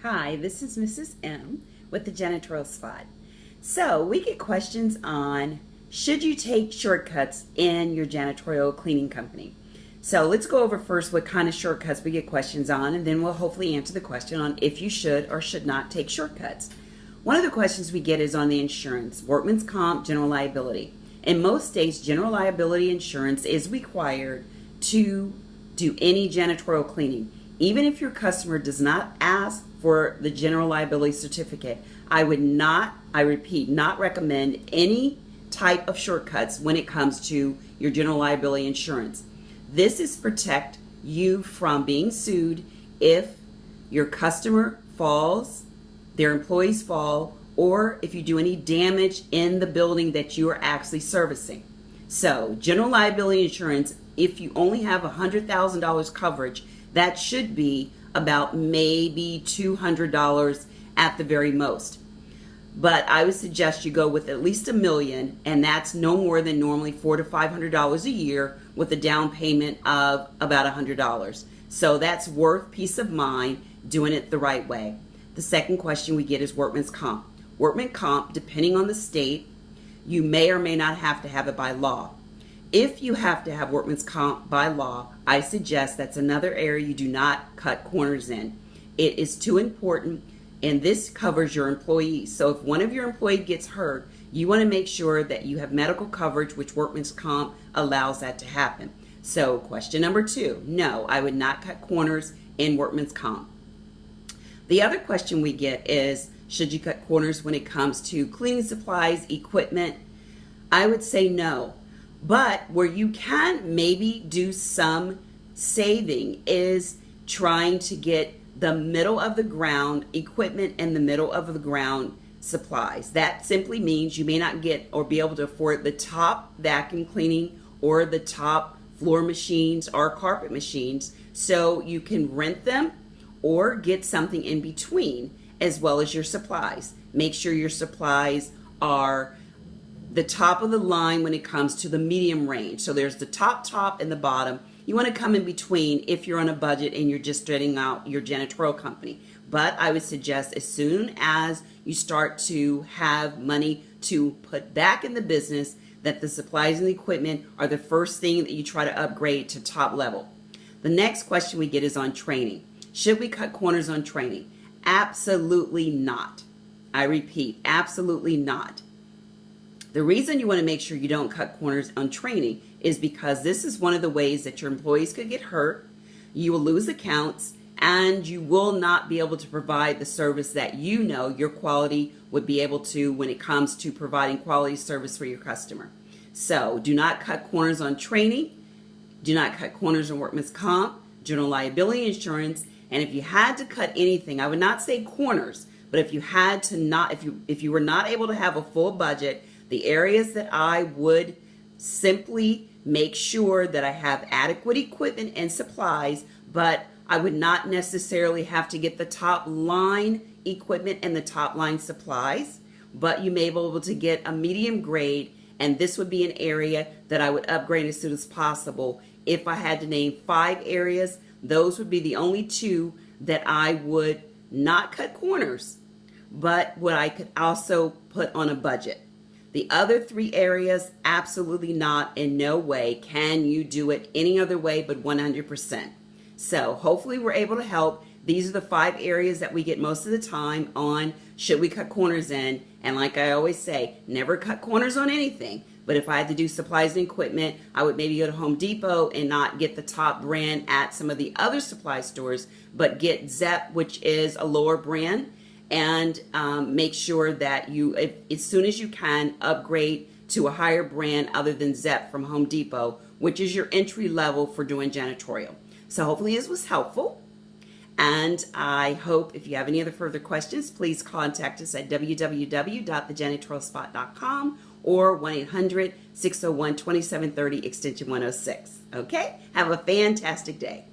Hi, this is Mrs. M with the Janitorial Spot. So we get questions on should you take shortcuts in your janitorial cleaning company. So let's go over first what kind of shortcuts we get questions on, and then we'll hopefully answer the question on if you should or should not take shortcuts. One of the questions we get is on the insurance, workman's comp, general liability. In most states, general liability insurance is required to do any janitorial cleaning. Even if your customer does not ask for the general liability certificate, I would not, I repeat, not recommend any type of shortcuts when it comes to your general liability insurance. This is to protect you from being sued if your customer falls, their employees fall, or if you do any damage in the building that you are actually servicing. So, general liability insurance, if you only have $100,000 coverage, that should be about maybe $200 at the very most. But I would suggest you go with at least $1 million, and that's no more than normally $400 to $500 a year with a down payment of about $100. So that's worth peace of mind doing it the right way. The second question we get is workman's comp. Workman's comp, depending on the state, you may or may not have to have it by law. If you have to have workman's comp by law, I suggest that's another area you do not cut corners in. It is too important, and this covers your employees. So if one of your employees gets hurt, you want to make sure that you have medical coverage, which workman's comp allows that to happen. So question number 2, no, I would not cut corners in workman's comp. The other question we get is, should you cut corners when it comes to cleaning supplies, equipment? I would say no. But where you can maybe do some saving is trying to get the middle of the ground equipment and the middle of the ground supplies. That simply means you may not get or be able to afford the top vacuum cleaning or the top floor machines or carpet machines. So you can rent them or get something in between, as well as your supplies. Make sure your supplies are the top of the line when it comes to the medium range. So there's the top and the bottom. You want to come in between if you're on a budget and you're just starting out your janitorial company. But I would suggest as soon as you start to have money to put back in the business, that the supplies and the equipment are the first thing that you try to upgrade to top level. The next question we get is on training. Should we cut corners on training? Absolutely not. I repeat, absolutely not. The reason you want to make sure you don't cut corners on training is because this is one of the ways that your employees could get hurt, you will lose accounts, and you will not be able to provide the service that you know your quality would be able to when it comes to providing quality service for your customer. So do not cut corners on training, do not cut corners on workman's comp, general liability insurance, and if you had to cut anything, I would not say corners, but if you had to not, if you were not able to have a full budget, the areas that I would simply make sure that I have adequate equipment and supplies, but I would not necessarily have to get the top line equipment and the top line supplies, but you may be able to get a medium grade, and this would be an area that I would upgrade as soon as possible. If I had to name 5 areas, those would be the only 2 that I would not cut corners, but what I could also put on a budget. The other 3 areas, absolutely not, in no way can you do it any other way but 100%. So hopefully we're able to help. These are the 5 areas that we get most of the time on should we cut corners in. And like I always say, never cut corners on anything. But if I had to do supplies and equipment, I would maybe go to Home Depot and not get the top brand at some of the other supply stores, but get Zepp, which is a lower brand, and make sure that you, as soon as you can, upgrade to a higher brand other than Zepp from Home Depot, which is your entry level for doing janitorial. So hopefully this was helpful, and I hope if you have any other further questions, please contact us at www.thejanitorialspot.com or 1-800-601-2730 extension 106. Okay? Have a fantastic day.